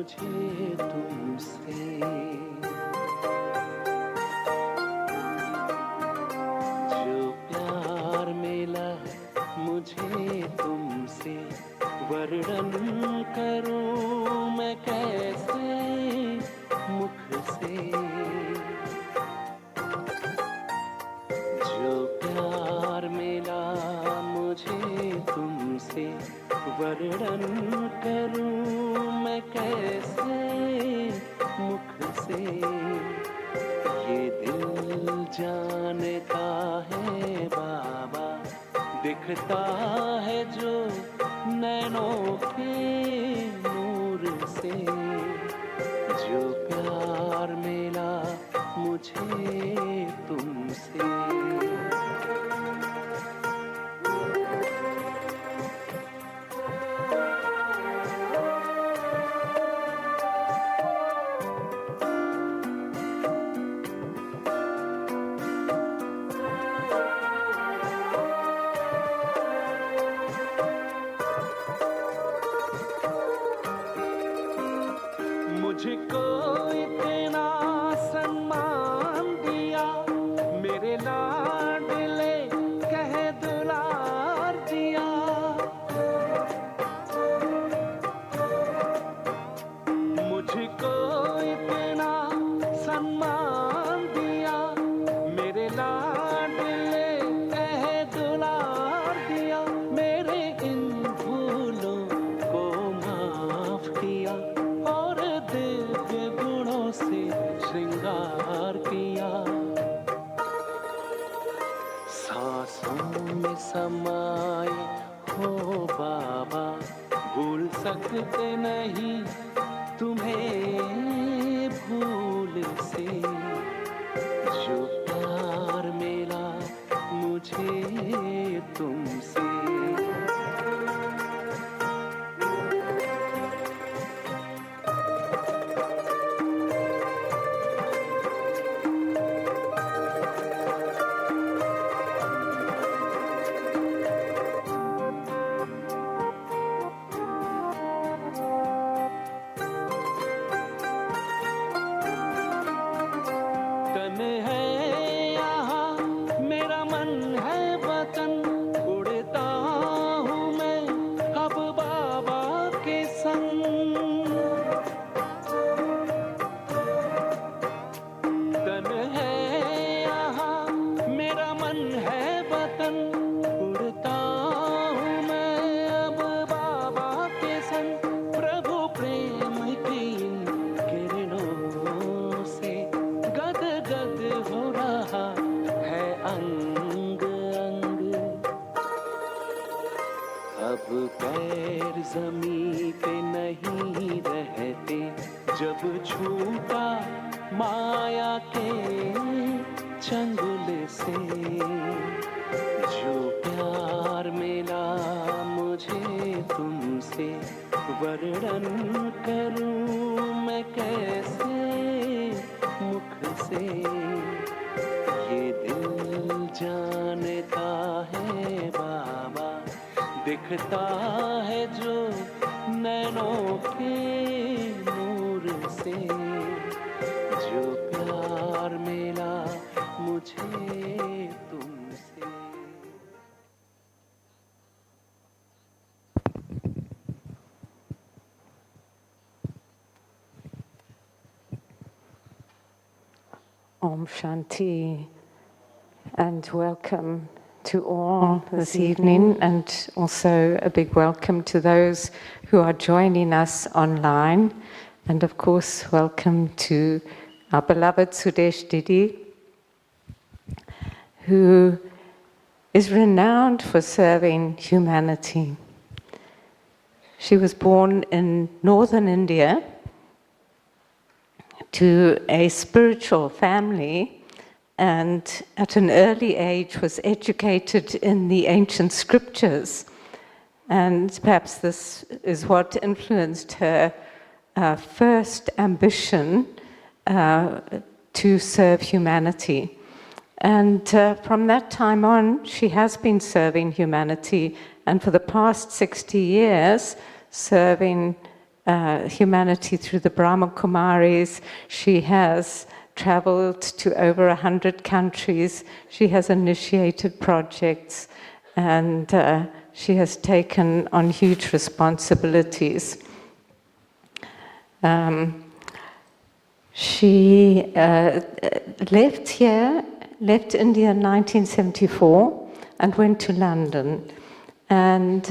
मुझे तुमसे। जो प्यार मिला मुझे तुमसे, वर्णन करूं मैं कैसे मुख से। जो प्यार मिला मुझे तुमसे, वर्णन करूं मैं कैसे मुख से। ये दिल जानता है बाबा, दिखता है जो नैनों के नूर से। जो प्यार मिला मुझे तुमसे। मुझको इतना सम्मान दिया, मेरे लाडले कह दुलार दिया। मुझको इतना सम्मान दिया, मेरे लाडले कह दुलार दिया। मेरे इन भूलों को माफ किया और दिव्य गुणों से श्रृंगार किया। सांसों में समाए हो बाबा, भूल सकते नहीं तुम्हें भूल से। जो प्यार मिला मुझे तुमसे। तन है यहाँ मेरा मन है वतन, उड़ता हूँ मैं अब बाबा के संग। तन है यहाँ मेरा मन है वतन, उड़ता हूँ मैं अब बाबा के संग। प्रभु प्रेम की किरणों से गद गद हो रहा है अंग अंग। अब पैर ज़मीं पे नहीं रहते, जब छूटा माया के चंगुल से। जो प्यार मिला मुझे तुमसे, वर्णन करूं मैं कैसे मुख से। ये दिल जानता है बाबा, दिखता है जो नैनों के नूर से। जो प्यार मिला मुझे तुमसे। Om Shanti, and welcome to all this evening, and also a big welcome to those who are joining us online, and of course welcome to our beloved Sudesh Didi, who is renowned for serving humanity. She was born in northern India to a spiritual family, and at an early age was educated in the ancient scriptures. And perhaps this is what influenced her first ambition to serve humanity. And from that time on, she has been serving humanity, and for the past 60 years, serving humanity through the Brahma Kumaris. She has traveled to over 100 countries. She has initiated projects, and she has taken on huge responsibilities. She left India in 1974 and went to London, and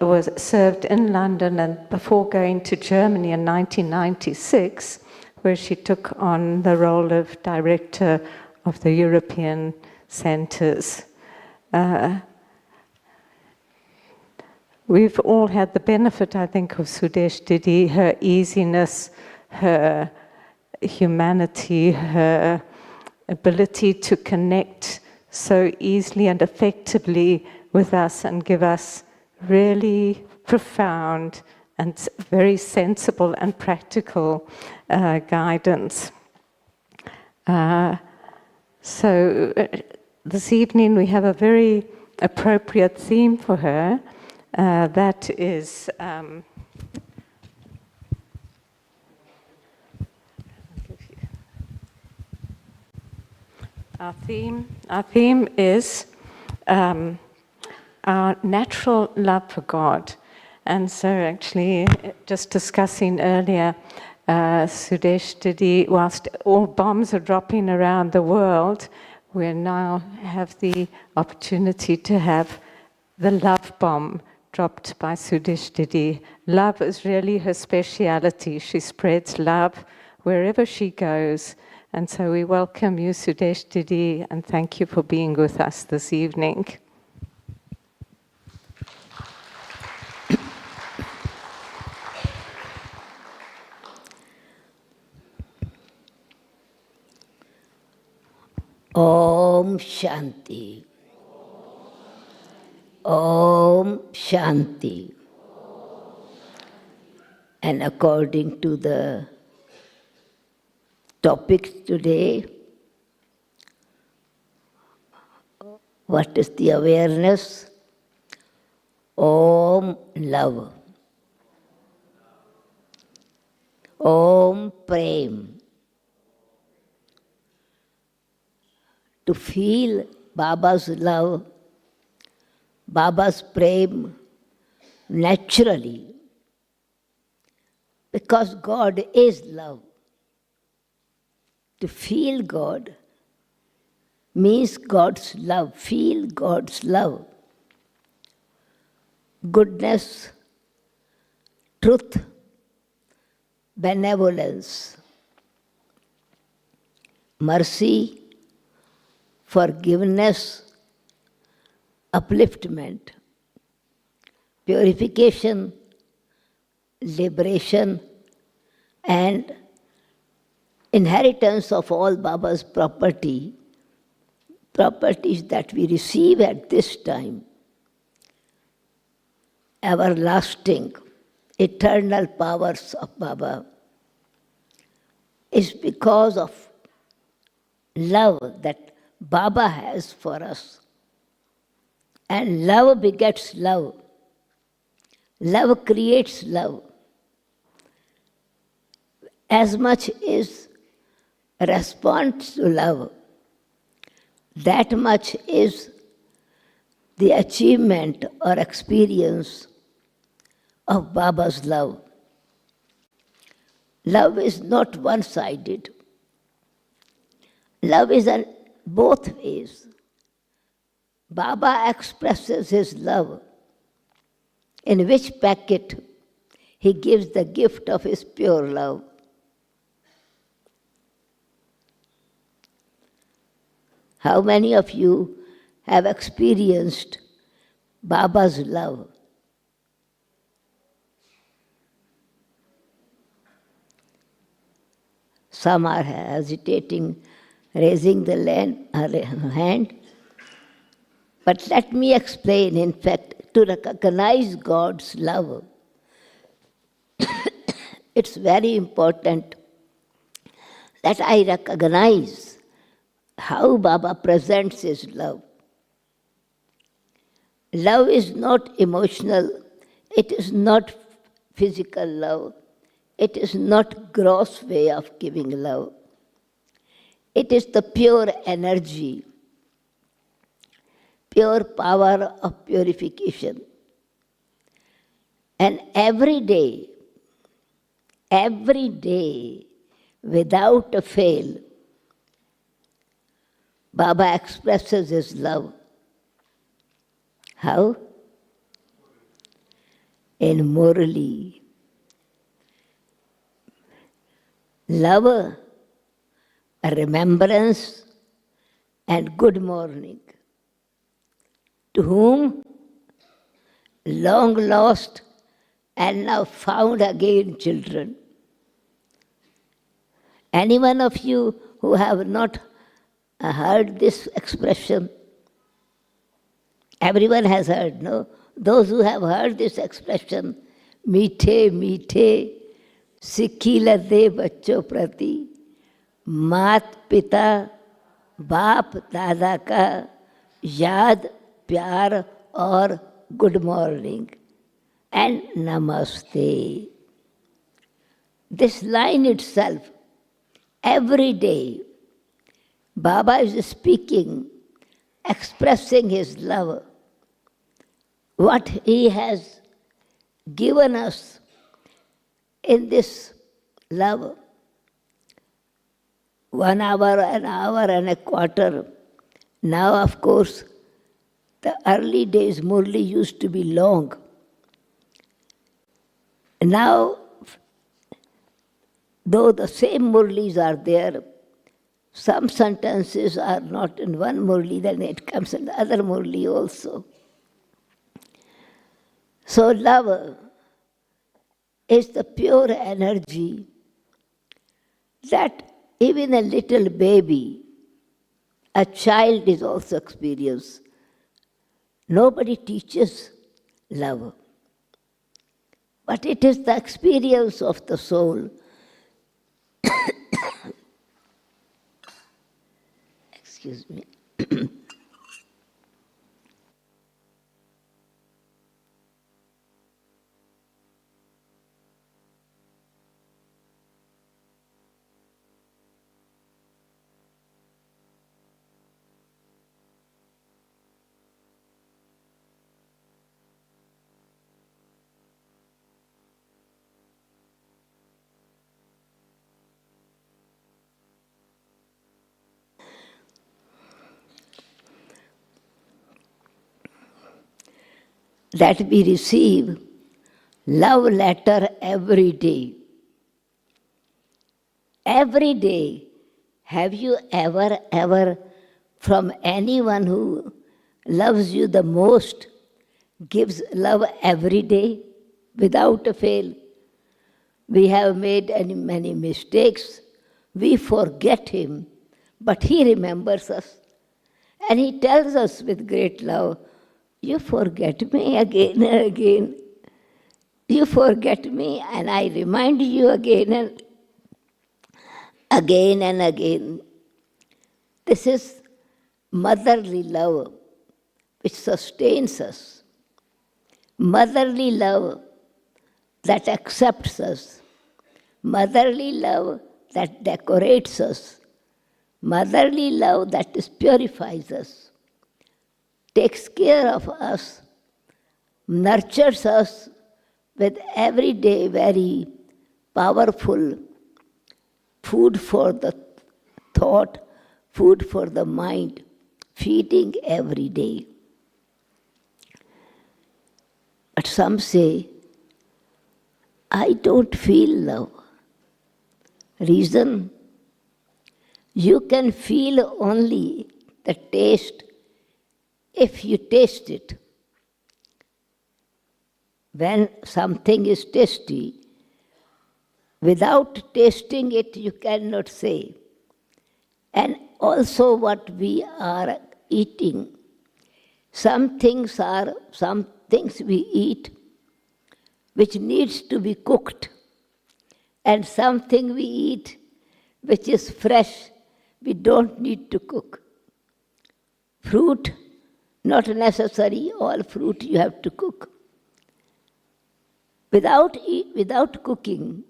was served in London, and before going to Germany in 1996, where she took on the role of director of the European centers. We've all had the benefit, I think, of Sudesh Didi, her easiness, her humanity, her ability to connect so easily and effectively with us and give us really profound and very sensible and practical guidance. So this evening we have a very appropriate theme for her. That is our theme is our natural love for God. And so actually, just discussing earlier, Sudesh Didi, whilst all bombs are dropping around the world, we now have the opportunity to have the love bomb dropped by Sudesh Didi. Love is really her speciality. She spreads love wherever she goes. And so we welcome you, Sudesh Didi, and thank you for being with us this evening. Om Shanti. Om Shanti. And according to the topic today, what is the awareness? Om love. Om prem. To feel Baba's love, Baba's prem naturally, because God is love. To feel God means God's love, feel God's love. Goodness, truth, benevolence, mercy, forgiveness, upliftment, purification, liberation, and inheritance of all Baba's properties that we receive at this time, everlasting, eternal powers of Baba, is because of love that Baba has for us. And love begets love. Love creates love. As much is a response to love, that much is the achievement or experience of Baba's love. Love is not one-sided. Love is in both ways. Baba expresses his love, in which packet he gives the gift of his pure love. How many of you have experienced Baba's love? Some are hesitating, raising the hand. But let me explain, in fact, to recognize God's love, it's very important that I recognize how Baba presents his love. Love is not emotional, it is not physical love. It is not gross way of giving love. It is the pure energy, pure power of purification. And every day, without a fail, Baba expresses his love. How? In Murali. Love, a remembrance, and good morning. To whom? Long lost and now found again children. Any one of you who have not heard this expression? Everyone has heard, no? Those who have heard this expression, मीठे मीठे सिक्खी लदे बच्चों प्रति मात पिता बाप दादा का याद प्यार और good morning and namaste. This line itself, every day, Baba is speaking, expressing his love, what he has given us in this love. 1 hour, an hour and a quarter. Now, of course, the early days Murli used to be long. Now, though the same Murlis are there, some sentences are not in one Murli, then it comes in the other Murli also. So love is the pure energy that even a little baby, a child is also experienced. Nobody teaches love. But it is the experience of the soul. Excuse me. That we receive love letter every day. Every day, have you ever from anyone who loves you the most, gives love every day without a fail? We have made many mistakes. We forget him, but he remembers us. And he tells us with great love, you forget me again and again. You forget me and I remind you again and again. This is motherly love which sustains us. Motherly love that accepts us. Motherly love that decorates us. Motherly love that purifies us. Takes care of us, nurtures us with every day very powerful food for the thought, food for the mind, feeding every day. But some say, I don't feel love. Reason? You can feel only the taste if you taste it. When something is tasty, without tasting it, you cannot say. And also what we are eating. Some things we eat which needs to be cooked. And something we eat which is fresh, we don't need to cook. Fruit, not necessary, all fruit you have to cook. Without cooking,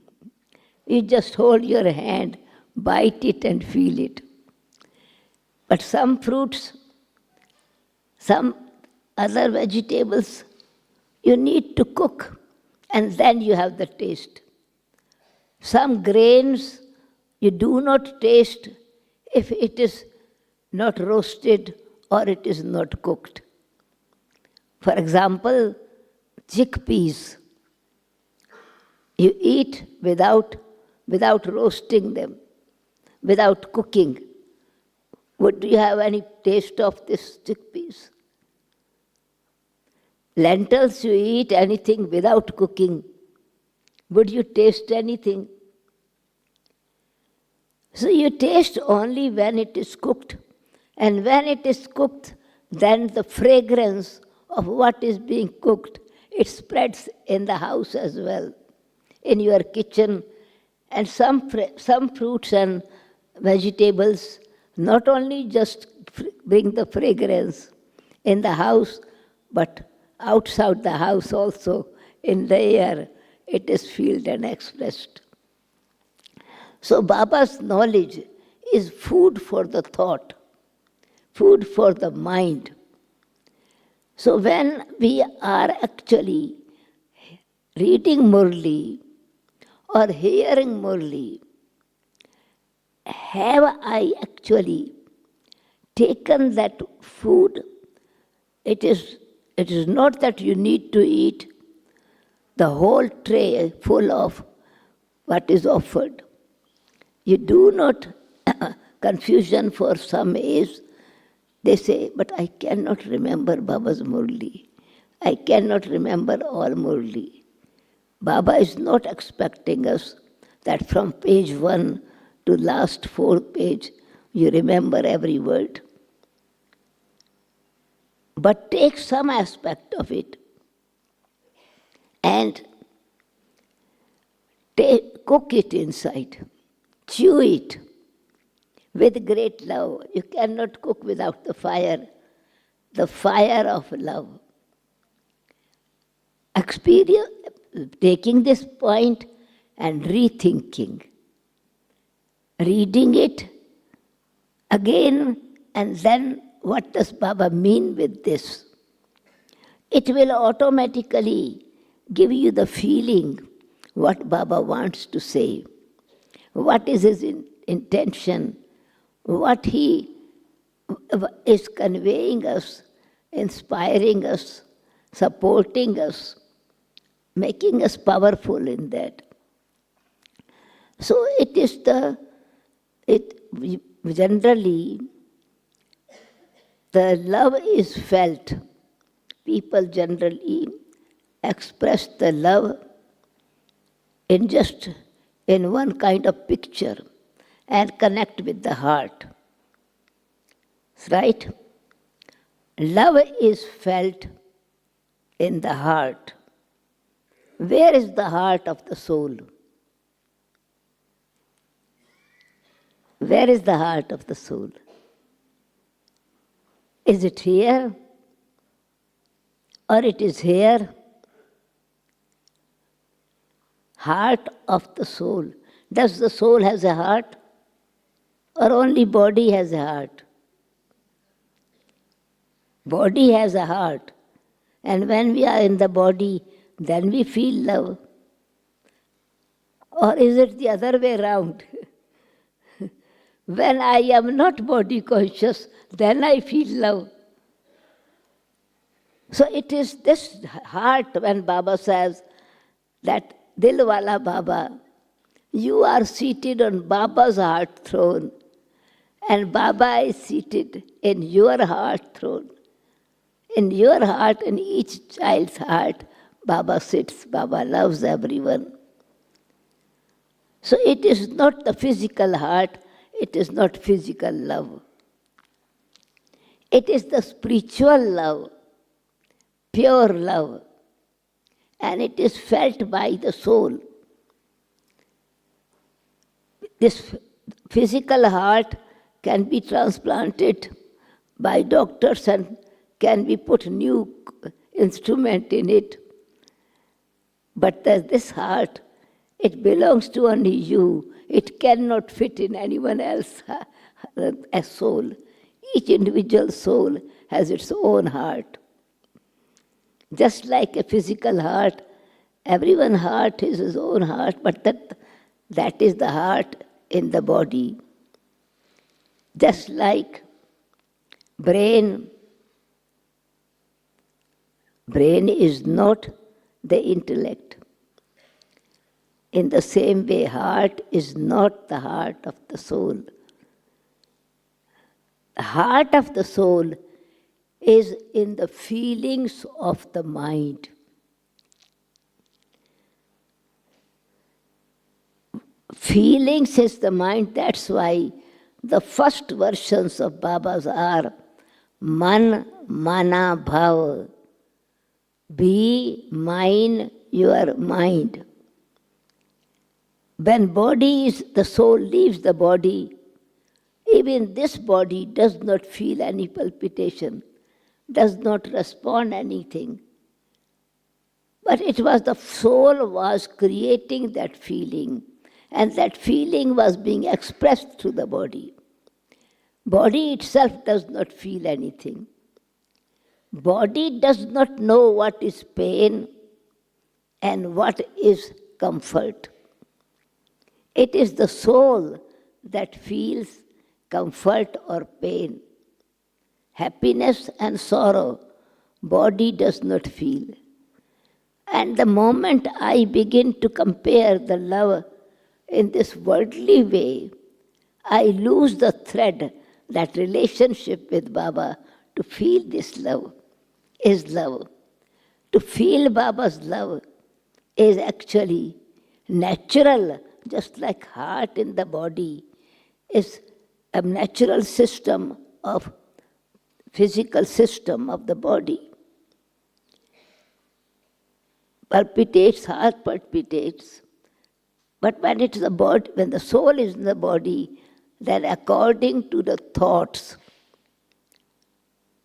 you just hold your hand, bite it and feel it. But some fruits, some other vegetables, you need to cook and then you have the taste. Some grains you do not taste if it is not roasted or it is not cooked. For example, chickpeas. You eat without roasting them, without cooking. Would you have any taste of this chickpeas? Lentils, you eat anything without cooking. Would you taste anything? So you taste only when it is cooked. And when it is cooked, then the fragrance of what is being cooked, it spreads in the house as well, in your kitchen. And some fruits and vegetables not only just bring the fragrance in the house, but outside the house also, in the air, it is felt and expressed. So Baba's knowledge is food for the thought, food for the mind. So when we are actually reading Murli or hearing Murli, have I actually taken that food? It is not that you need to eat the whole tray full of what is offered. You do not, confusion for some is, they say, but I cannot remember Baba's Murli. I cannot remember all Murli. Baba is not expecting us that from page 1 to last 4th page, you remember every word. But take some aspect of it and cook it inside. Chew it with great love. You cannot cook without the fire of love. Experience, taking this point and rethinking, reading it again, and then what does Baba mean with this? It will automatically give you the feeling what Baba wants to say. What is his intention? What he is conveying us, inspiring us, supporting us, making us powerful in that. So generally, the love is felt. People generally express the love in one kind of picture and connect with the heart. Right? Love is felt in the heart. Where is the heart of the soul? Where is the heart of the soul? Is it here? Or it is here? Heart of the soul. Does the soul has a heart? Or only body has a heart? Body has a heart. And when we are in the body, then we feel love. Or is it the other way around? When I am not body conscious, then I feel love. So it is this heart when Baba says that Dilwala Baba, you are seated on Baba's heart throne and Baba is seated in your heart throne. In your heart, in each child's heart, Baba sits, Baba loves everyone. So it is not the physical heart, it is not physical love. It is the spiritual love, pure love, and it is felt by the soul. This physical heart can be transplanted by doctors and can be put new instrument in it. But this heart, it belongs to only you. It cannot fit in anyone else as soul. Each individual soul has its own heart. Just like a physical heart, everyone's heart is his own heart, but that is the heart in the body. Just like brain is not the intellect. In the same way, heart is not the heart of the soul. The heart of the soul is in the feelings of the mind. Feelings is the mind, that's why the first versions of Baba's are Man, Mana, Bhav. Be mine, your mind. When the soul leaves the body, even this body does not feel any palpitation, does not respond anything. But it was the soul was creating that feeling, and that feeling was being expressed through the body. Body itself does not feel anything. Body does not know what is pain and what is comfort. It is the soul that feels comfort or pain. Happiness and sorrow, body does not feel. And the moment I begin to compare the love in this worldly way, I lose the thread, that relationship with Baba, to feel this love is love. To feel Baba's love is actually natural, just like heart in the body is a natural system of physical system of the body. Palpitates, heart palpitates. But when it's the body, when the soul is in the body, then according to the thoughts,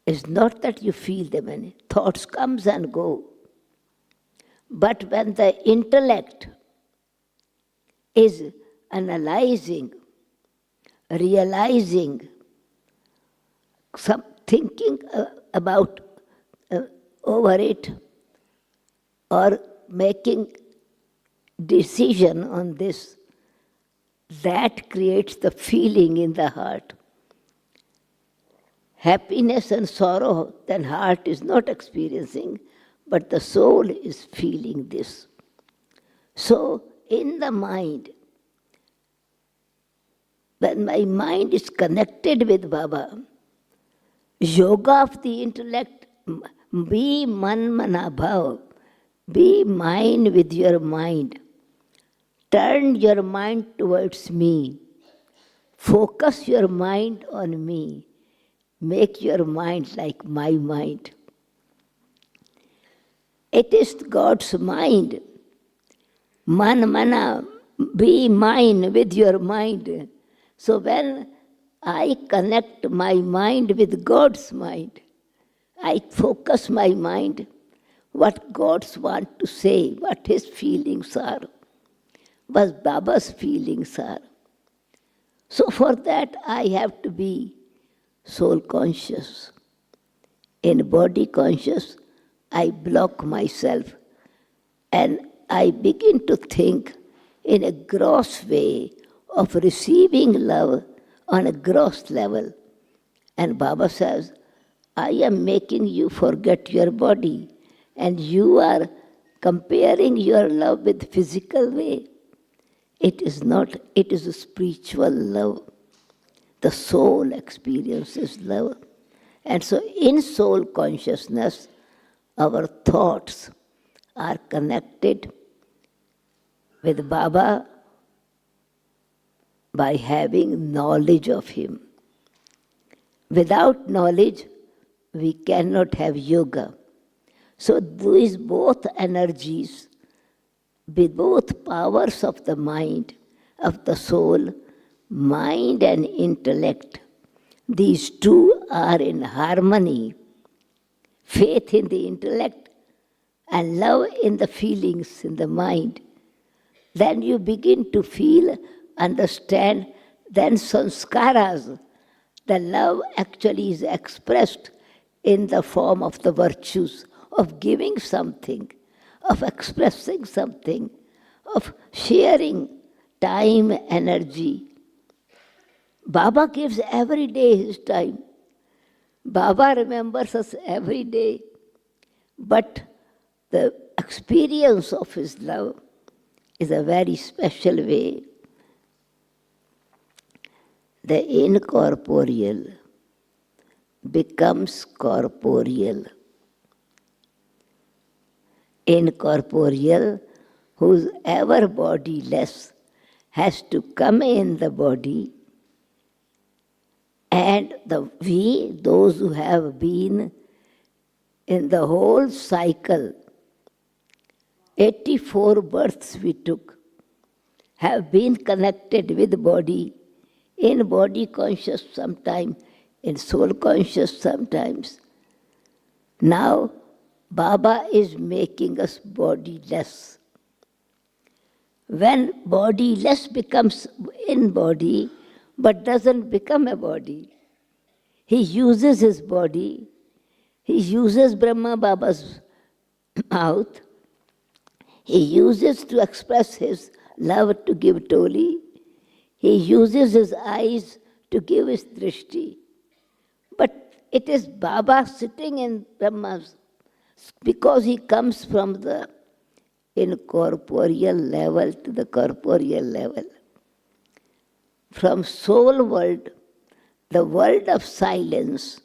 it's not that you feel them, any thoughts comes and go. But when the intellect is analyzing, realizing, thinking about over it, or making decision on this, that creates the feeling in the heart. Happiness and sorrow, then heart is not experiencing, but the soul is feeling this. So, in the mind, when my mind is connected with Baba, yoga of the intellect, be man mana bhav, be mine with your mind. Turn your mind towards me. Focus your mind on me. Make your mind like my mind. It is God's mind. Man mana, be mine with your mind. So when I connect my mind with God's mind, I focus my mind what God's want to say, what his feelings are, what Baba's feelings are. So for that I have to be soul conscious. In body conscious, I block myself and I begin to think in a gross way of receiving love on a gross level. And Baba says, I am making you forget your body, and you are comparing your love with physical way. It is not, it is a spiritual love. The soul experiences love. And so in soul consciousness, our thoughts are connected with Baba by having knowledge of him. Without knowledge, we cannot have yoga. So these both energies, with both powers of the mind, of the soul, mind and intellect, these two are in harmony. Faith in the intellect and love in the feelings, in the mind, then you begin to feel, understand, then sanskaras, the love actually is expressed in the form of the virtues of giving something, of expressing something, of sharing time, energy. Baba gives every day his time. Baba remembers us every day. But the experience of his love is a very special way. The incorporeal becomes corporeal. Incorporeal, whose ever bodiless, has to come in the body, and we, those who have been in the whole cycle, 84 births we took, have been connected with body, in body conscious sometime, in soul conscious sometimes. Now, Baba is making us bodiless. When bodiless becomes in body, but doesn't become a body, he uses his body, he uses Brahma Baba's mouth, he uses to express his love to give Toli, he uses his eyes to give his drishti. But it is Baba sitting in Brahma's, because he comes from the incorporeal level to the corporeal level. From soul world, the world of silence,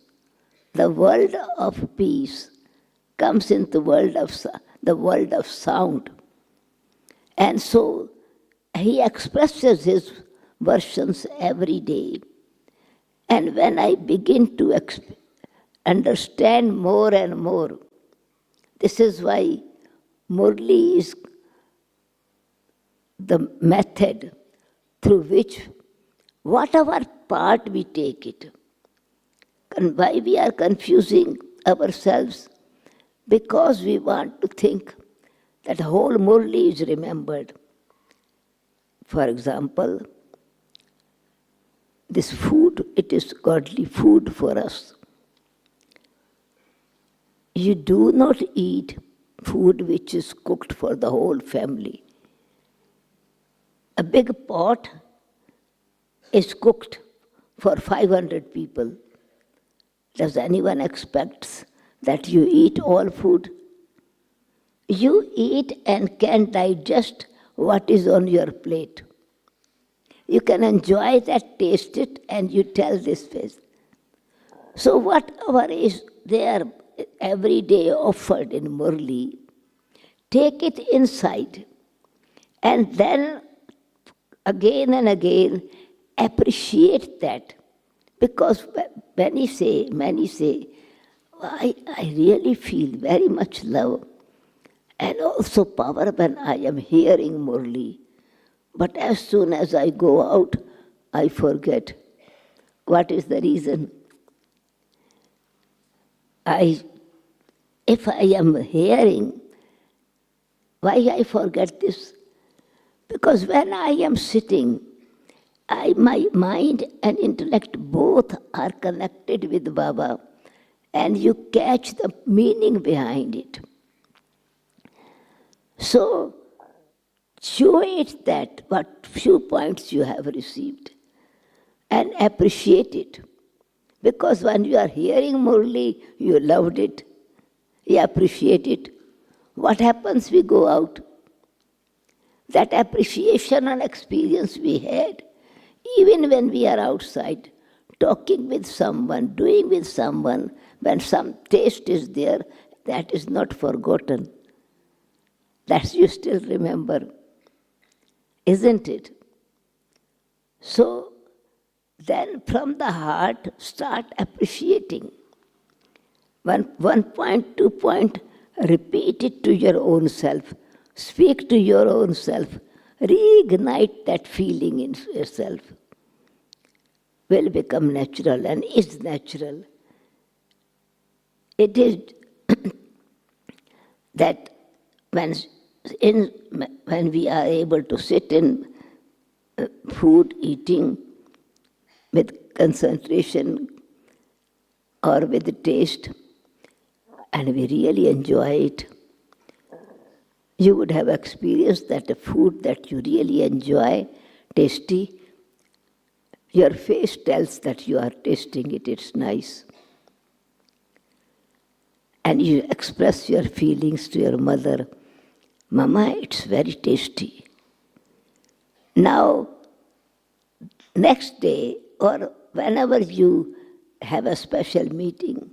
the world of peace, comes into the world of sound. And so he expresses his versions every day. And when I begin to understand more and more, this is why Murli is the method through which whatever part we take it. And why we are confusing ourselves? Because we want to think that whole Murli is remembered. For example, this food, it is godly food for us. You do not eat food which is cooked for the whole family. A big pot is cooked for 500 people. Does anyone expect that you eat all food? You eat and can digest what is on your plate. You can enjoy that, taste it, and you tell this face. So whatever is there every day offered in Murli, take it inside, and then again and again appreciate that. Because many say, I really feel very much love and also power when I am hearing Murli. But as soon as I go out, I forget. What is the reason? If I am hearing, why I forget this? Because when I am sitting, my mind and intellect both are connected with Baba, and you catch the meaning behind it. So, show it that what few points you have received and appreciate it. Because when you are hearing Murli, you loved it, you appreciate it. What happens? We go out. That appreciation and experience we had, even when we are outside, talking with someone, doing with someone, when some taste is there, that is not forgotten. That you still remember, isn't it? So then from the heart, start appreciating. One point, 2 point, repeat it to your own self. Speak to your own self. Reignite that feeling in yourself. Will become natural and is natural. It is that when, when we are able to sit in food eating with concentration or with taste, and we really enjoy it, you would have experienced that the food that you really enjoy, tasty, your face tells that you are tasting it, it's nice. And you express your feelings to your mother, Mama, it's very tasty. Now, next day or whenever you have a special meeting,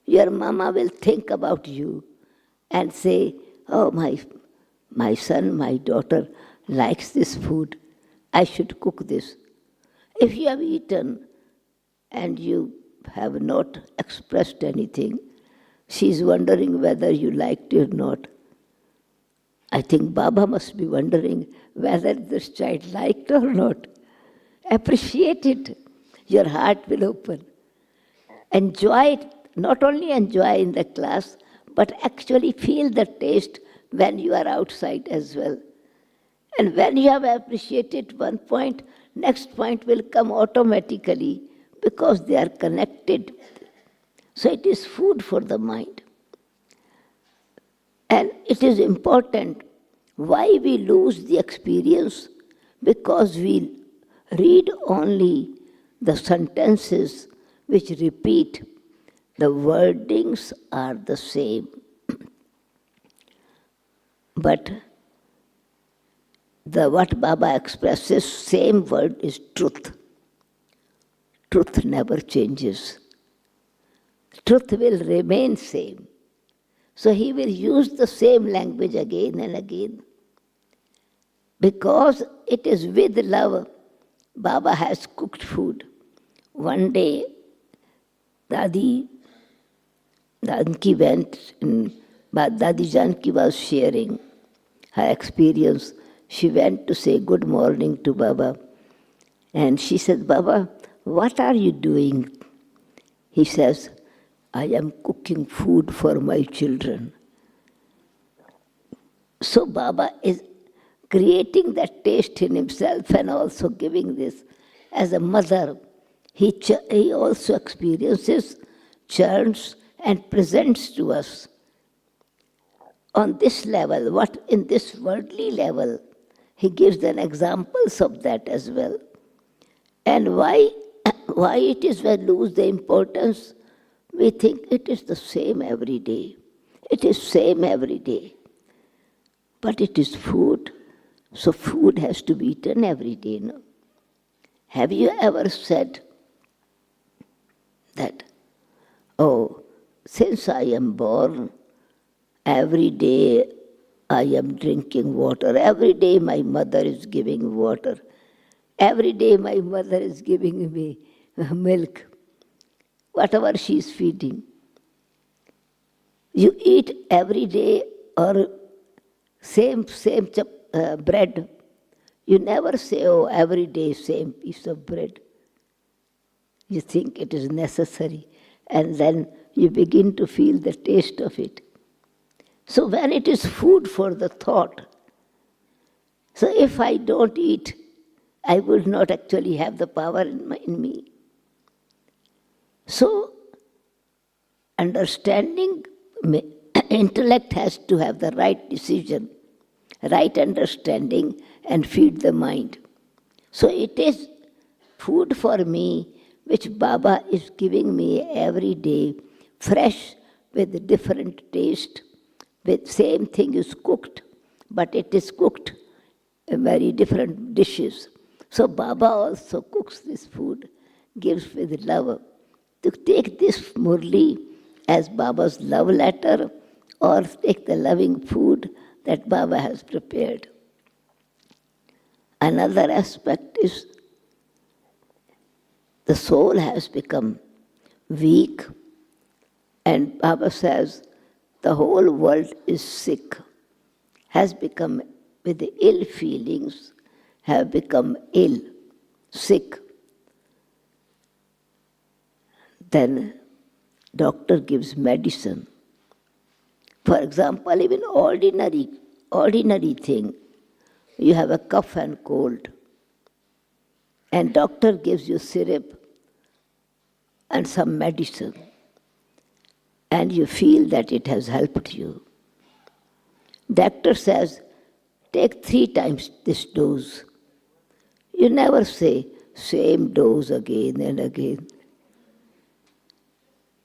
your mama will think about you and say, oh, my son, my daughter likes this food. I should cook this. If you have eaten and you have not expressed anything, she's wondering whether you liked it or not. I think Baba must be wondering whether this child liked or not. Appreciate it. Your heart will open. Enjoy it. Not only enjoy in the class, but actually feel the taste when you are outside as well. And when you have appreciated one point, next point will come automatically because they are connected. So it is food for the mind. And it is important why we lose the experience, because we read only the sentences which repeat. The wordings are the same. But what Baba expresses, same word is truth. Truth never changes. Truth will remain same. So he will use the same language again and again. Because it is with love, Baba has cooked food. One day, Dadi Janki was sharing her experience. She went to say good morning to Baba. And she said, Baba, what are you doing? He says, I am cooking food for my children. So Baba is creating that taste in himself and also giving this. As a mother, he also experiences, churns, and presents to us. On this level, what in this worldly level, he gives an examples of that as well. And why it is we lose the importance? We think it is the same every day. It is same every day. But it is food, so food has to be eaten every day. No? Have you ever said that, oh, since I am born, every day I am drinking water. Every day my mother is giving water. Every day my mother is giving me milk. Whatever she is feeding. You eat every day or same bread. You never say, oh, every day same piece of bread. You think it is necessary. And then you begin to feel the taste of it. So when it is food for the thought, so if I don't eat, I will not actually have the power in me. So understanding, intellect has to have the right decision, right understanding, and feed the mind. So it is food for me, which Baba is giving me every day, fresh with different taste, with same thing is cooked, but it is cooked in very different dishes. So Baba also cooks this food, gives with love. To take this Murli as Baba's love letter, or take the loving food that Baba has prepared. Another aspect is the soul has become weak, and Baba says the whole world is sick, has become with the ill feelings, have become ill, sick. Then doctor gives medicine. For example, even ordinary thing, you have a cough and cold, and doctor gives you syrup and some medicine, and you feel that it has helped you. Doctor says, take 3 times this dose. You never say, same dose again and again.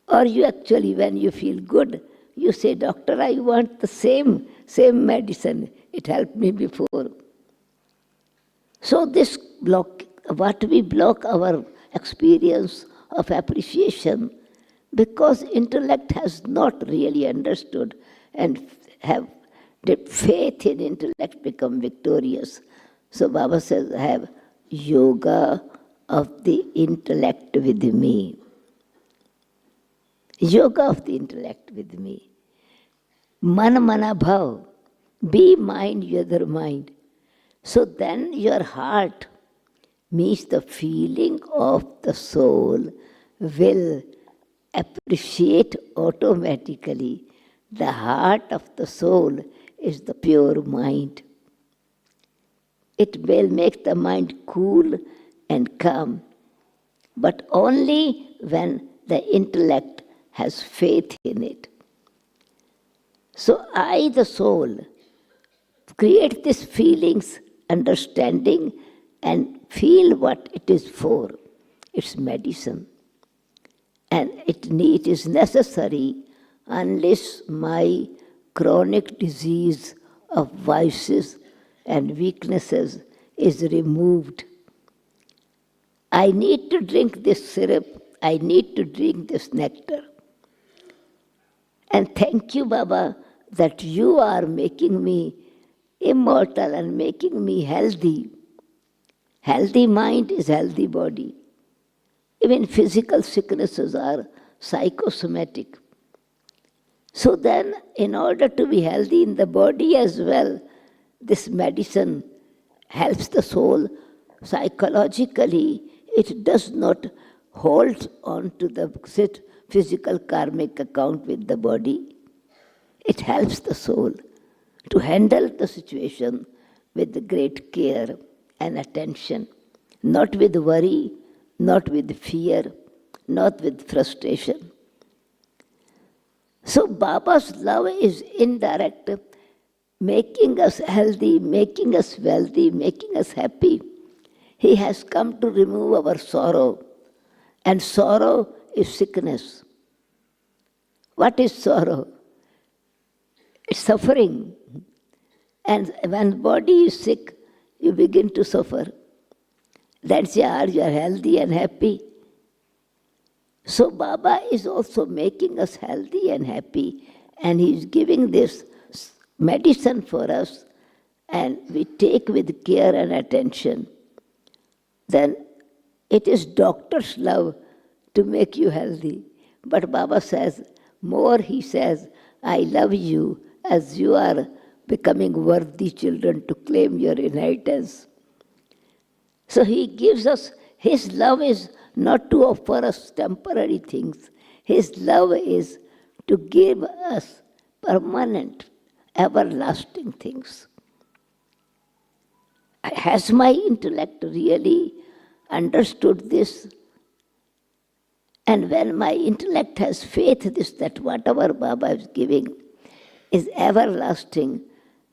Or you actually, when you feel good, you say, doctor, I want the same medicine. It helped me before. So this what we block our experience of appreciation, because intellect has not really understood and did faith in intellect become victorious. So Baba says, I have yoga of the intellect with me. Yoga of the intellect with me. Man mana bhav. Be mind, your mind. So then your heart means the feeling of the soul will appreciate automatically. The heart of the soul is the pure mind. It will make the mind cool and calm, but only when the intellect has faith in it. So I, the soul, create these feelings, understanding, and feel what it is for. It's medicine. And it is necessary unless my chronic disease of vices and weaknesses is removed. I need to drink this syrup. I need to drink this nectar. And thank you, Baba, that you are making me immortal and making me healthy. Healthy mind is healthy body. Even physical sicknesses are psychosomatic. So then, in order to be healthy in the body as well, this medicine helps the soul psychologically. It does not hold on to the physical karmic account with the body. It helps the soul to handle the situation with great care and attention, not with worry, not with fear, not with frustration. So Baba's love is indirect, making us healthy, making us wealthy, making us happy. He has come to remove our sorrow, and sorrow is sickness. What is sorrow? It's suffering. And when body is sick, you begin to suffer. That's why you are healthy and happy. So Baba is also making us healthy and happy, and he is giving this medicine for us, and we take with care and attention. Then it is doctor's love to make you healthy. But Baba says, more he says, I love you as you are becoming worthy children to claim your inheritance. So he gives us, his love is not to offer us temporary things. His love is to give us permanent, everlasting things. Has my intellect really understood this? And when my intellect has faith that whatever Baba is giving is everlasting,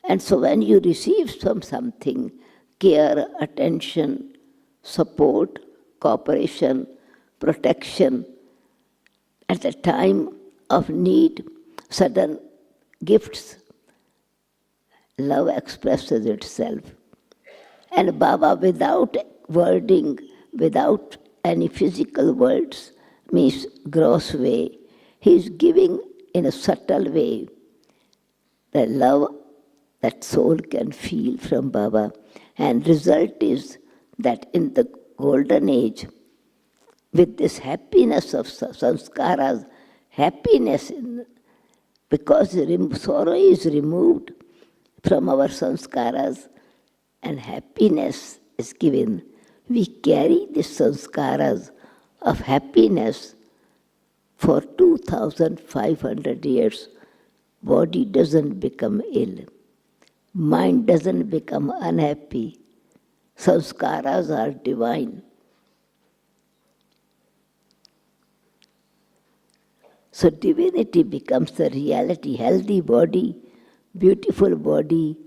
and so when you receive something, care, attention, support, cooperation, protection, at the time of need, sudden gifts, love expresses itself. And Baba, without wording, without any physical words, means gross way, he is giving in a subtle way the love that soul can feel from Baba. And result is that in the golden age, with this happiness of sanskaras, because sorrow is removed from our sanskaras and happiness is given, we carry these sanskaras of happiness for 2,500 years body doesn't become ill, mind doesn't become unhappy. Sanskaras are divine. So divinity becomes the reality, healthy body, beautiful body,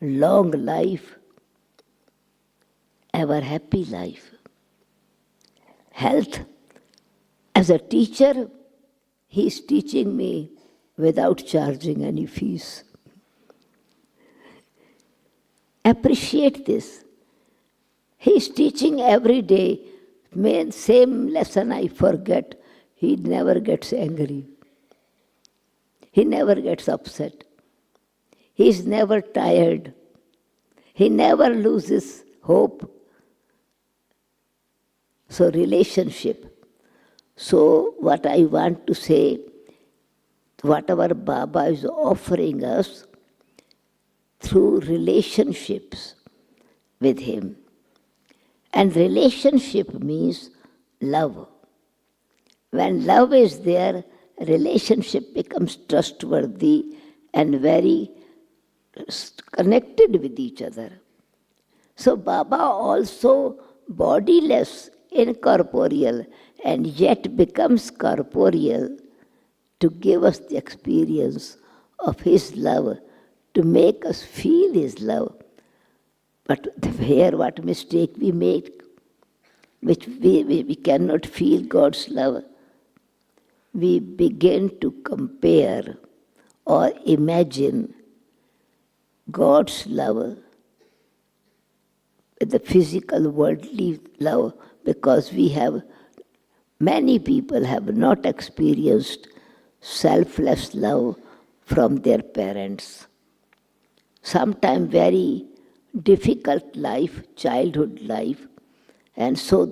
long life, ever happy life. Health. As a teacher, he is teaching me without charging any fees. Appreciate this. He is teaching every day. Same lesson I forget. He never gets angry. He never gets upset. He is never tired. He never loses hope. So relationship. So what I want to say, whatever Baba is offering us through relationships with him. And relationship means love. When love is there, relationship becomes trustworthy and very connected with each other. So Baba also bodiless, incorporeal, and yet becomes corporeal to give us the experience of his love, to make us feel his love. But here what mistake we make, which we cannot feel God's love. We begin to compare or imagine God's love with the physical worldly love, because many people have not experienced selfless love from their parents. Sometimes very difficult life, childhood life, and so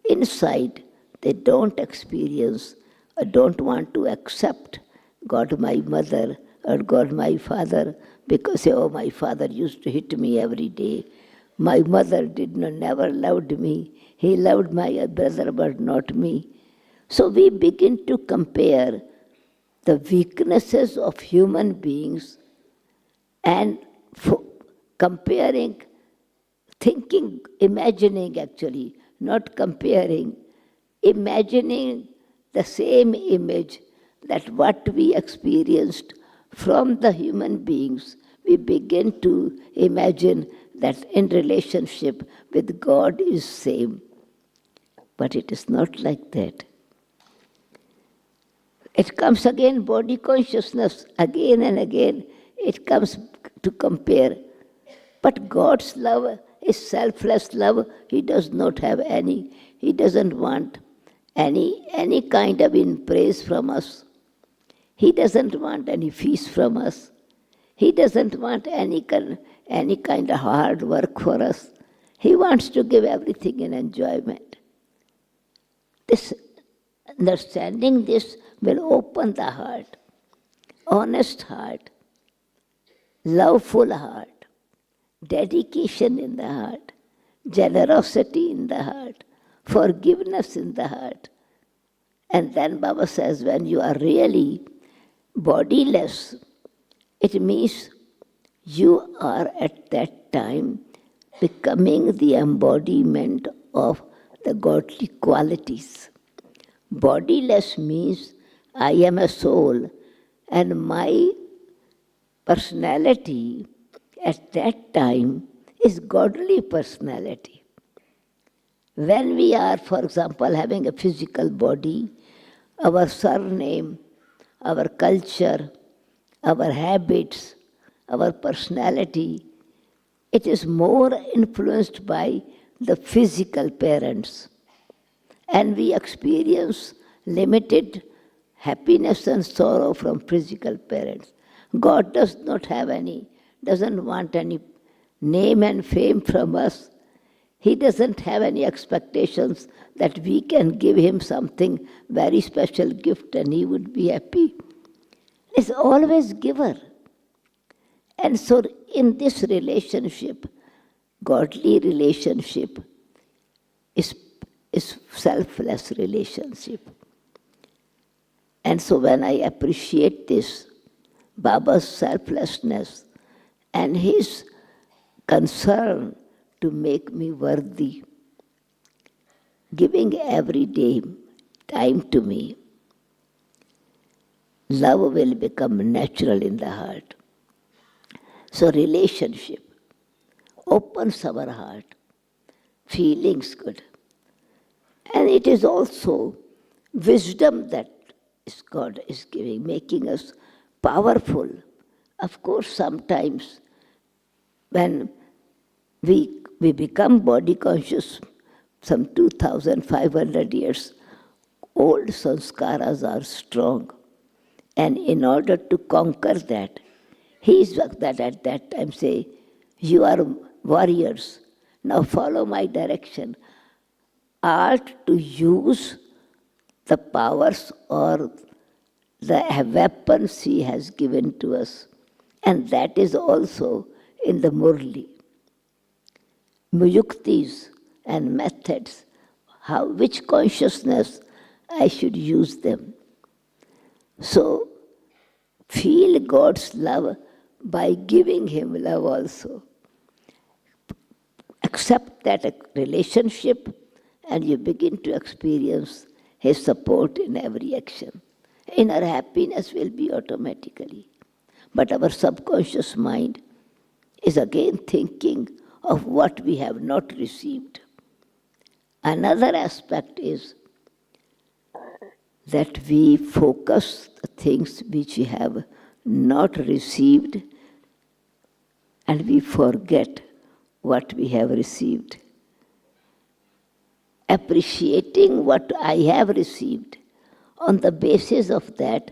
inside they don't experience or don't want to accept God my mother or God my father, because oh, my father used to hit me every day. My mother never loved me. He loved my brother but not me. So we begin to compare the weaknesses of human beings and comparing, thinking, imagining actually, not comparing, imagining the same image that what we experienced from the human beings, we begin to imagine that in relationship with God is same. But it is not like that. It comes again, body consciousness, again and again, it comes to compare. But God's love is selfless love. He does not have any, he doesn't want any kind of praise from us. He doesn't want any feast from us. He doesn't want any kind of hard work for us. He wants to give everything in enjoyment. Understanding this will open the heart, honest heart, loveful heart, dedication in the heart, generosity in the heart, forgiveness in the heart. And then Baba says, when you are really bodiless, it means you are at that time becoming the embodiment of the godly qualities. Bodiless means I am a soul, and my personality at that time is godly personality. When we are, for example, having a physical body, our surname, our culture, our habits, our personality, it is more influenced by the physical parents. And we experience limited happiness and sorrow from physical parents. God doesn't want any name and fame from us. He doesn't have any expectations that we can give him something very special gift and he would be happy. He's always giver. And so in this relationship, godly relationship is selfless relationship. And so when I appreciate this, Baba's selflessness and his concern to make me worthy, giving every day time to me, love will become natural in the heart. So relationship opens our heart, feelings good. And it is also wisdom that God is giving, making us powerful. Of course, sometimes when we become body conscious, some 2,500 years, old sanskaras are strong. And in order to conquer that, he is that at that time say, you are warriors, now follow my direction. Art to use the powers or the weapons he has given to us. And that is also in the Murli. Muyuktis and methods, which consciousness I should use them. So, feel God's love by giving him love also. Accept that relationship and you begin to experience his support in every action. Inner happiness will be automatically. But our subconscious mind is again thinking of what we have not received. Another aspect is that we focus the things which we have not received and we forget what we have received. Appreciating what I have received, on the basis of that,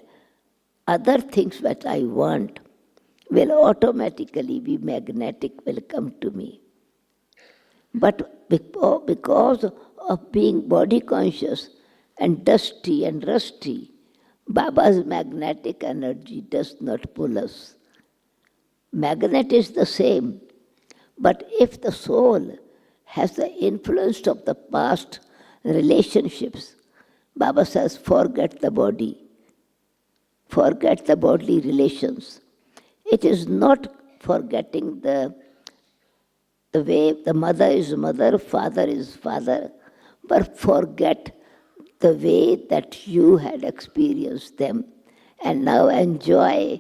other things that I want will automatically be magnetic, will come to me. But because of being body conscious and dusty and rusty, Baba's magnetic energy does not pull us. Magnet is the same, but if the soul has the influence of the past relationships, Baba says, forget the body. Forget the bodily relations. It is not forgetting the way the mother is mother, father is father, but forget the way that you had experienced them and now enjoy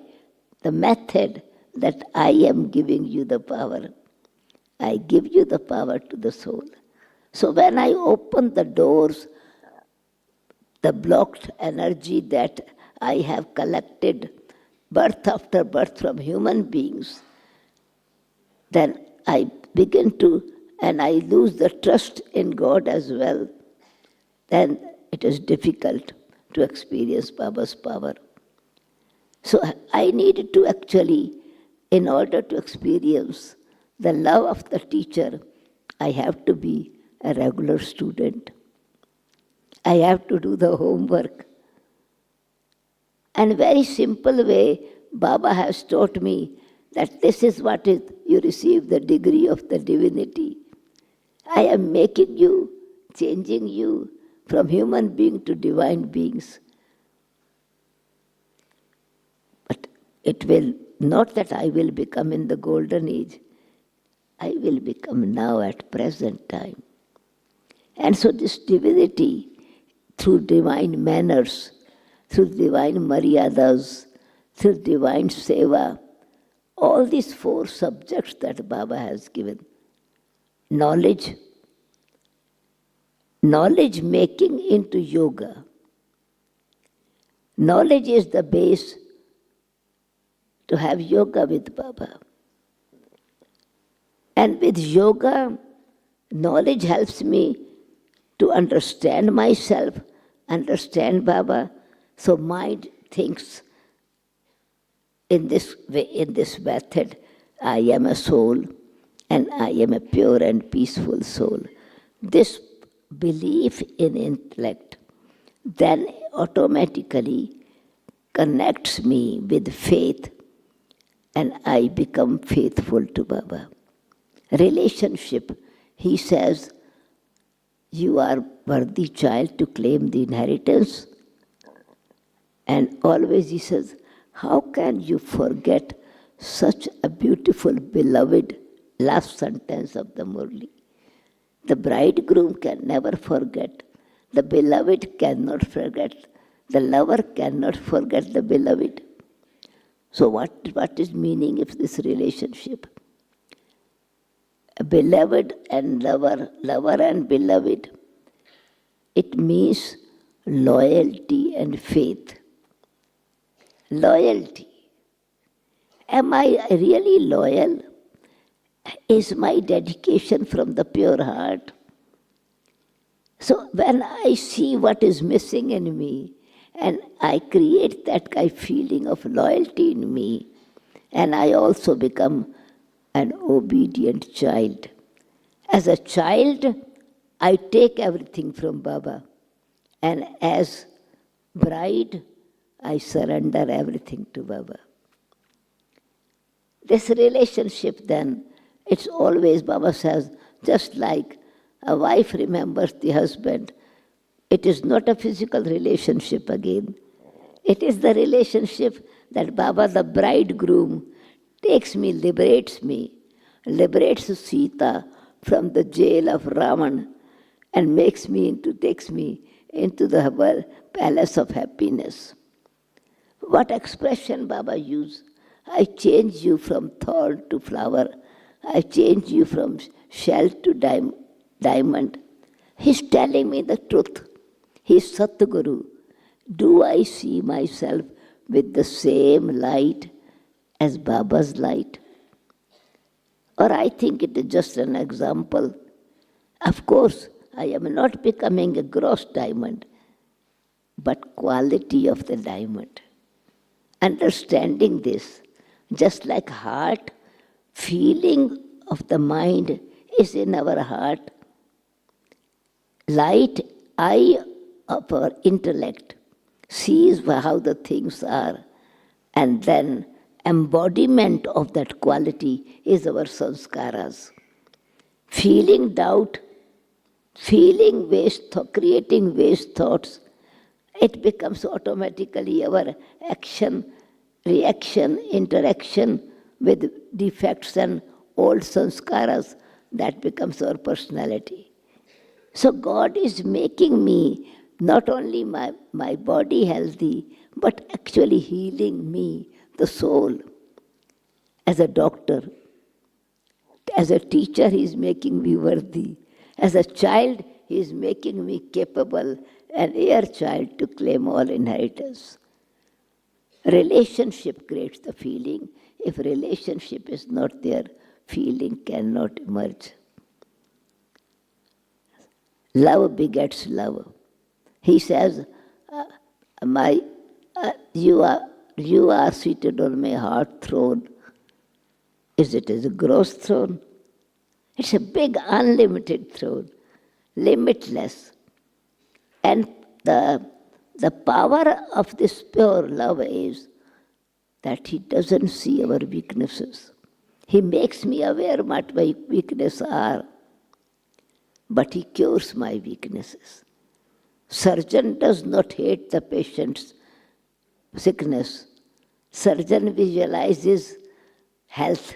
the method that I am giving you the power. I give you the power to the soul. So when I open the doors, the blocked energy that I have collected birth after birth from human beings, then I begin to, and I lose the trust in God as well, then it is difficult to experience Baba's power. So I needed to actually, in order to experience the love of the teacher, I have to be a regular student. I have to do the homework. And very simple way, Baba has taught me that this is what is, you receive the degree of the divinity. I am making you, changing you from human being to divine beings. But it will, not that I will become in the golden age, I will become now at present time. And so this divinity, through divine manners, through divine maryadas, through divine seva, all these four subjects that Baba has given. Knowledge, knowledge making into yoga. Knowledge is the base to have yoga with Baba. And with yoga, knowledge helps me to understand myself, understand Baba. So mind thinks in this way, in this method, I am a soul and I am a pure and peaceful soul. This belief in intellect then automatically connects me with faith and I become faithful to Baba. Relationship, he says, you are worthy child to claim the inheritance. And always he says, How can you forget such a beautiful, beloved last sentence of the Murli? The bridegroom can never forget. The beloved cannot forget. The lover cannot forget the beloved. So what is meaning of this relationship? A beloved and lover, lover and beloved, it means loyalty and faith. Loyalty. Am I really loyal? Is my dedication from the pure heart? So when I see what is missing in me, and I create that kind of feeling of loyalty in me, and I also become an obedient child. As a child, I take everything from Baba. And as bride, I surrender everything to Baba. This relationship then, it's always, Baba says, just like a wife remembers the husband, it is not a physical relationship again. It is the relationship that Baba, the bridegroom, takes me, liberates Sita from the jail of Ravan and takes me into the palace of happiness. What expression Baba used? I change you from thorn to flower. I change you from shell to diamond. He's telling me the truth. He's Satguru. Do I see myself with the same light as Baba's light? Or I think it is just an example. Of course, I am not becoming a gross diamond, but quality of the diamond. Understanding this, just like heart, feeling of the mind is in our heart. Light, eye of our intellect, sees how the things are, and then embodiment of that quality is our sanskaras. Feeling doubt, feeling waste, creating waste thoughts, it becomes automatically our action, reaction, interaction with defects and old sanskaras. That becomes our personality. So God is making me not only my body healthy, but actually healing me, the soul. As a doctor, as a teacher, He is making me worthy. As a child, He is making me capable, an heir child to claim all inheritance. Relationship creates the feeling. If relationship is not there, feeling cannot emerge. Love begets love. He says, you are seated on my heart throne. Is it a gross throne? It's a big unlimited throne, limitless. And the power of this pure love is that He doesn't see our weaknesses. He makes me aware what my weaknesses are, but He cures my weaknesses. Surgeon does not hate the patient's sickness. Surgeon visualizes health,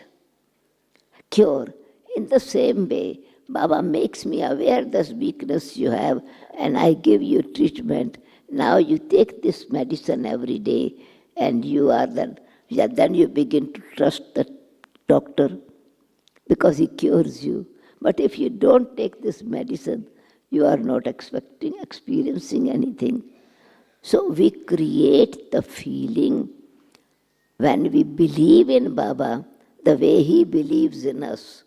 cure. In the same way, Baba makes me aware this weakness you have, and I give you treatment. Now you take this medicine every day, and then you begin to trust the doctor because he cures you. But if you don't take this medicine, you are not experiencing anything. So we create the feeling when we believe in Baba the way He believes in us.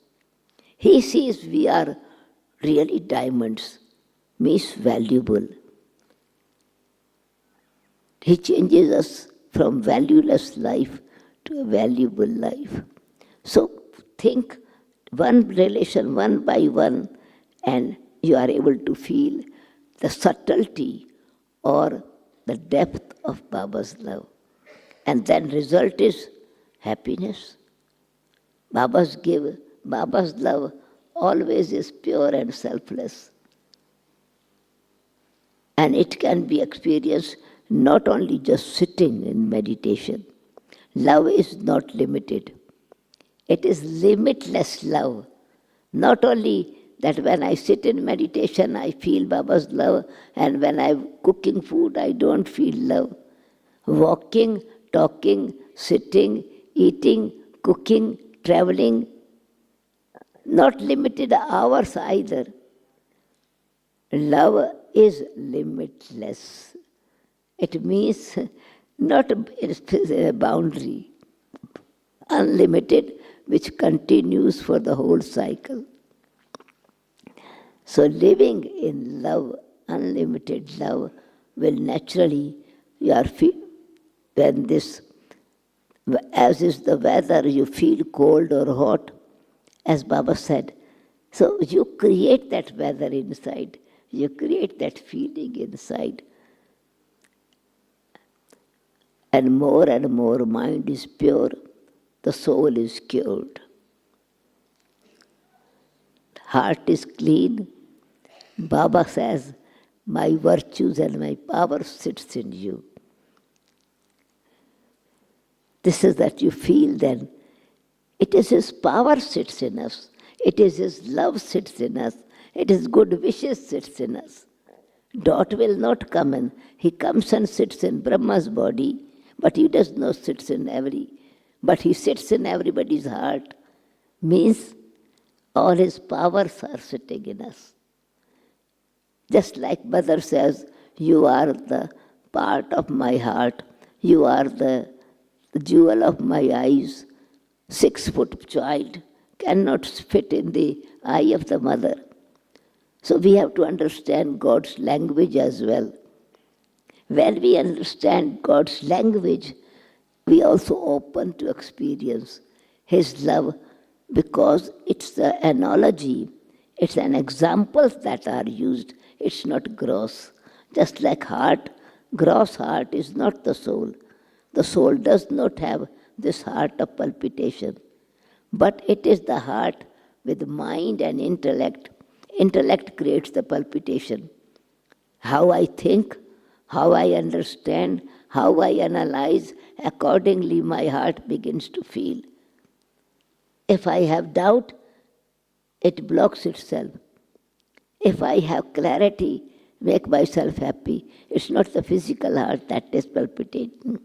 He sees we are really diamonds, means valuable. He changes us from valueless life to a valuable life. So think one relation, one by one, and you are able to feel the subtlety or the depth of Baba's love. And then result is happiness. Baba's love always is pure and selfless. And it can be experienced not only just sitting in meditation. Love is not limited. It is limitless love. Not only that when I sit in meditation, I feel Baba's love, and when I'm cooking food, I don't feel love. Walking, talking, sitting, eating, cooking, traveling, not limited hours either. Love is limitless. It means not a boundary, unlimited, which continues for the whole cycle. So living in love, unlimited love, will naturally, when this, as is the weather, you feel cold or hot, as Baba said, so you create that weather inside, you create that feeling inside. And more mind is pure, the soul is cured. Heart is clean. Baba says, my virtues and my power sits in you. This is that you feel then. It is His power sits in us. It is His love sits in us. It is good wishes sits in us. Doubt will not come in. He comes and sits in Brahma's body, but He does not sit in but He sits in everybody's heart. Means all His powers are sitting in us. Just like Mother says, you are the part of my heart. You are the jewel of my eyes. 6-foot child cannot fit in the eye of the mother. So we have to understand God's language as well. When we understand God's language, we also open to experience His love, because it's the analogy, it's an examples that are used. It's not gross. Just like heart, gross heart is not the soul. The soul does not have this heart of palpitation. But it is the heart with mind and intellect. Intellect creates the palpitation. How I think, how I understand, how I analyze, accordingly my heart begins to feel. If I have doubt, it blocks itself. If I have clarity, make myself happy. It's not the physical heart that is palpitating.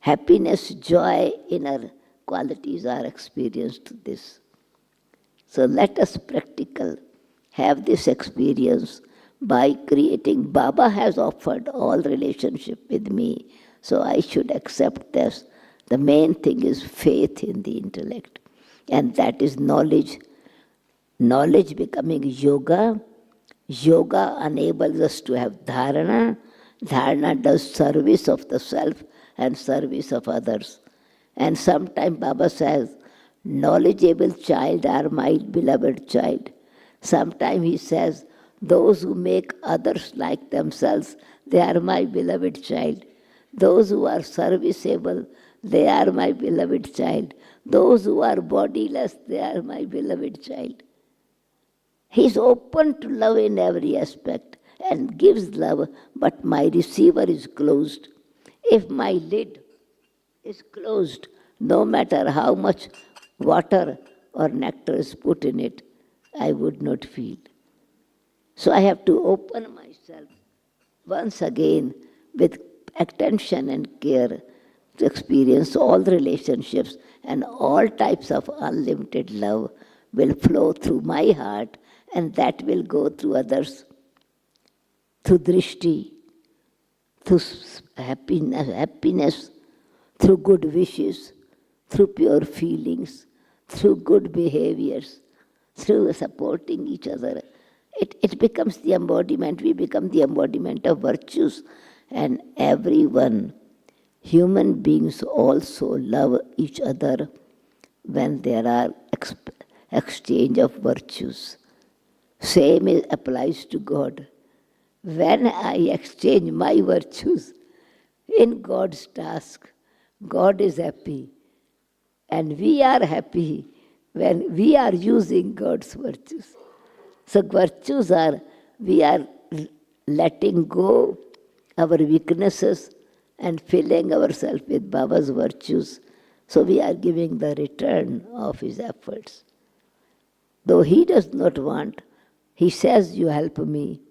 Happiness, joy, inner qualities are experienced to this. So let us practical have this experience by creating. Baba has offered all relationship with me, so I should accept this. The main thing is faith in the intellect, and that is knowledge. Knowledge becoming yoga. Yoga enables us to have dharana. Dharana does service of the self and service of others. And sometimes Baba says, knowledgeable child are my beloved child. Sometimes he says, those who make others like themselves, they are my beloved child. Those who are serviceable, they are my beloved child. Those who are bodiless, they are my beloved child. He is open to love in every aspect and gives love, but my receiver is closed. If my lid is closed, no matter how much water or nectar is put in it, I would not feel. So I have to open myself once again with attention and care to experience all relationships, and all types of unlimited love will flow through my heart, and that will go through others, through drishti, through happiness, through good wishes, through pure feelings, through good behaviors, through supporting each other. It becomes the embodiment, we become the embodiment of virtues, and everyone, human beings also love each other when there are exchange of virtues. Same applies to God. When I exchange my virtues in God's task, God is happy. And we are happy when we are using God's virtues. So virtues are, we are letting go our weaknesses and filling ourselves with Baba's virtues, so we are giving the return of his efforts. Though he does not want, he says, you help me.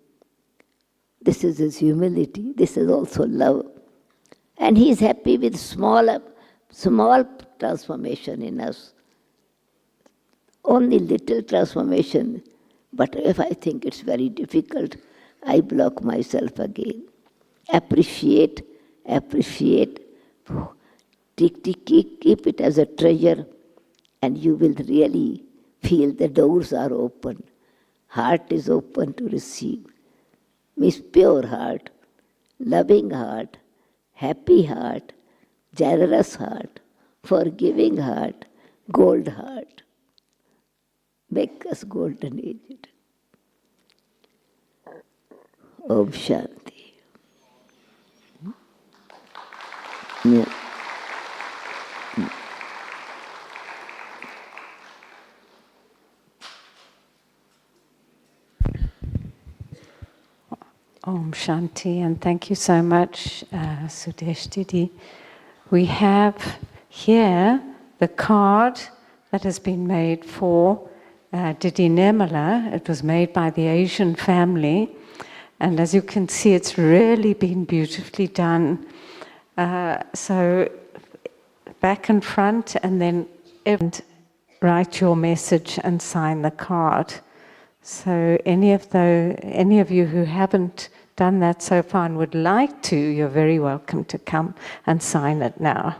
This is his humility. This is also love. And he is happy with small transformation in us. Only little transformation. But if I think it's very difficult, I block myself again. Appreciate. Keep it as a treasure, and you will really feel the doors are open. Heart is open to receive. Means pure heart, loving heart, happy heart, generous heart, forgiving heart, gold heart. Make us golden aged. Om Shanti. Yeah. Om Shanti, and thank you so much, Sudesh, Didi. We have here the card that has been made for Didi Nirmala. It was made by the Asian family, and as you can see, it's really been beautifully done. So back and front, and then write your message and sign the card. So any of you who haven't done that so far and would like to, you're very welcome to come and sign it now.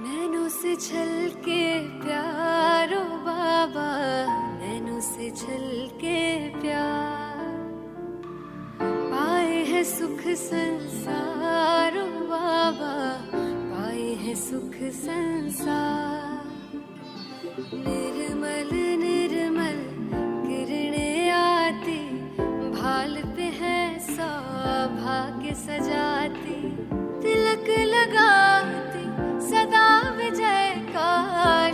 नैनों से छलके प्यारो बाबा, नैनों से छलके प्यार, पाए है सुख संसारो बाबा, पाए है सुख संसार। निर्मल निर्मल किरणें आती, भाल पे है सौभाग्य सजाती, तिलक लगाती सदा विजय का,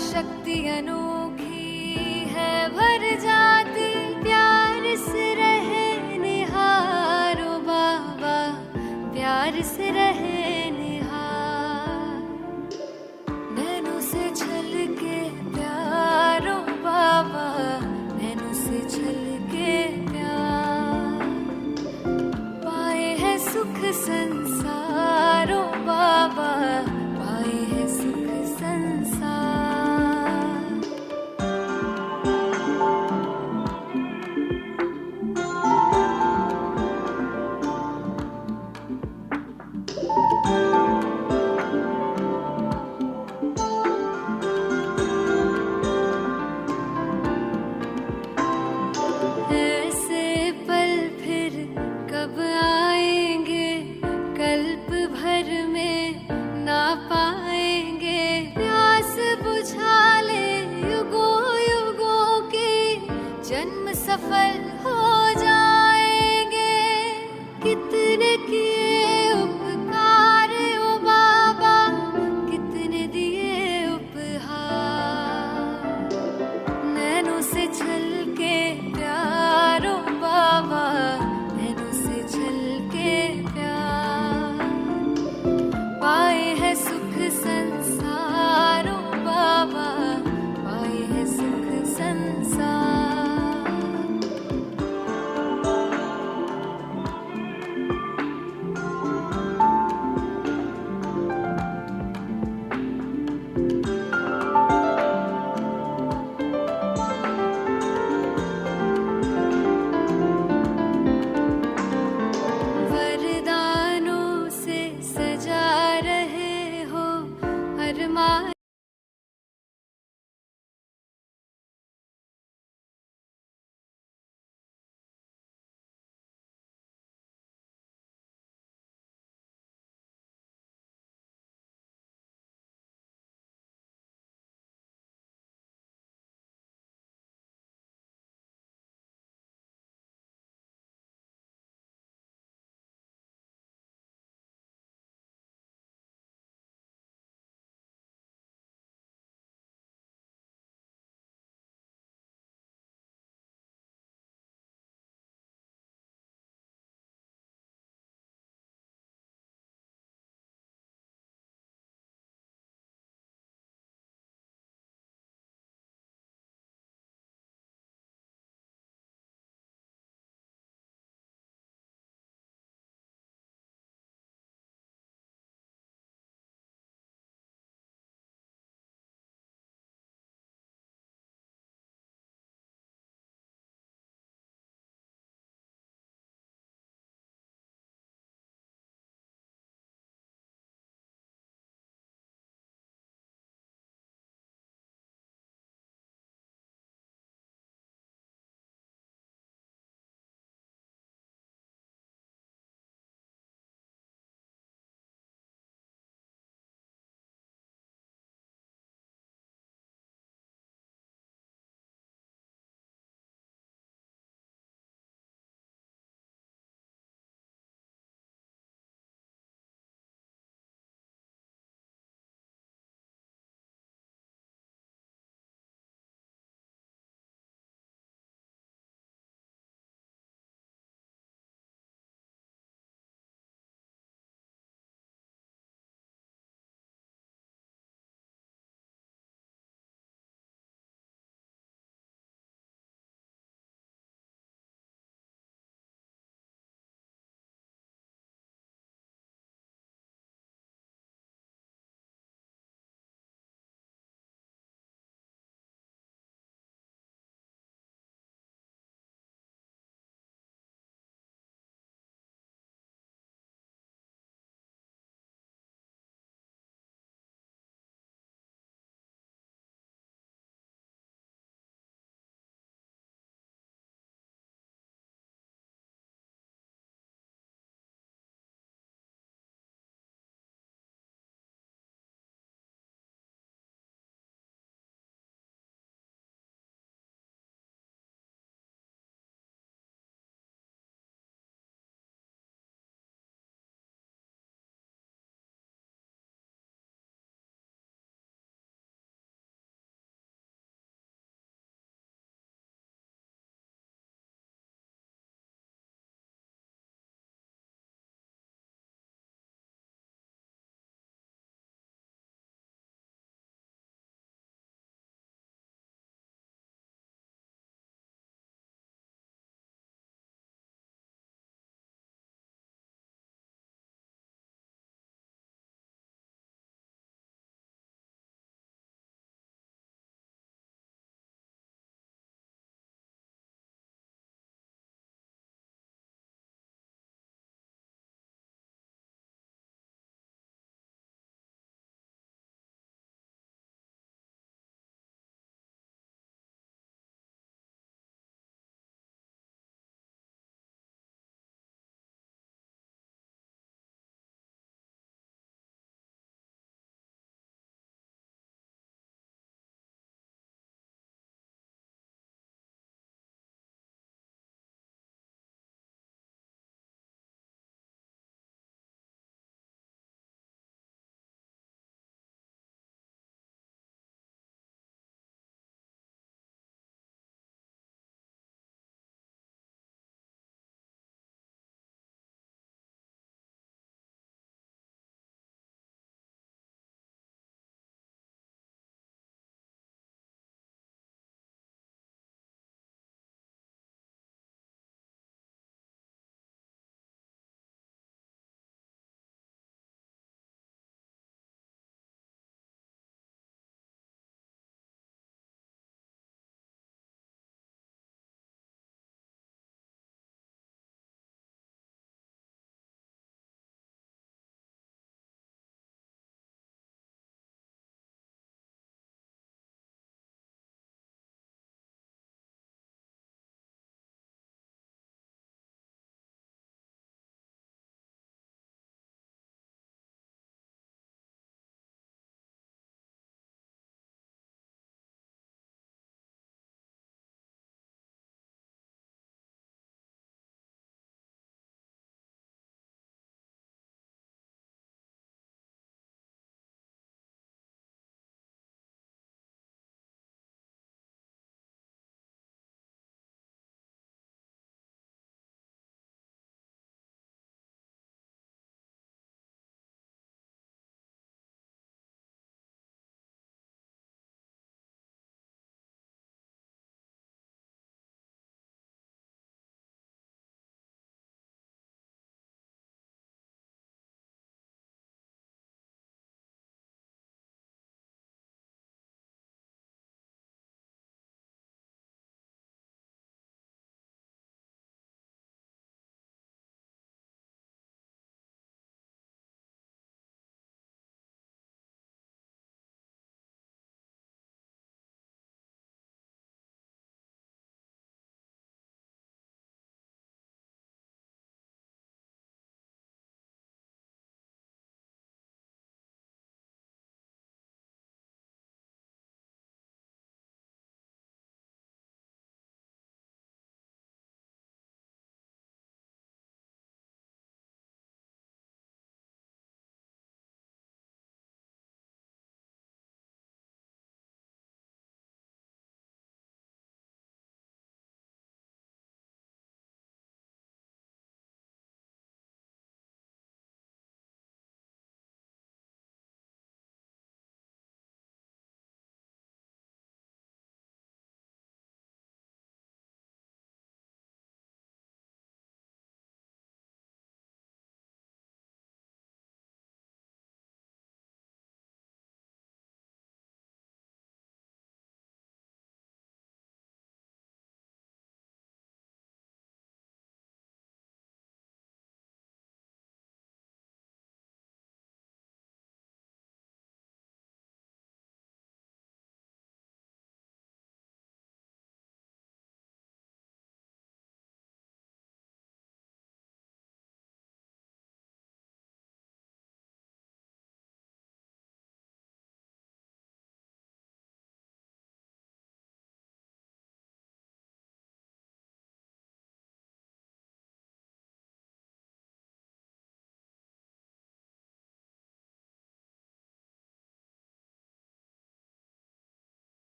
शक्ति अनोखी है भर जाती। प्यार से रहे निहारो बाबा, प्यार से रहे निहार। नैनों से छलके प्यारो बाबा, नैनों से छलके प्यार, पाए है सुख संसारो बाबा, पाए है सुख संसार। ऐसे पल फिर कब आएंगे, कल्प भर में ना पाएंगे। प्यास बुझा ले युगों युगों की, जन्म सफल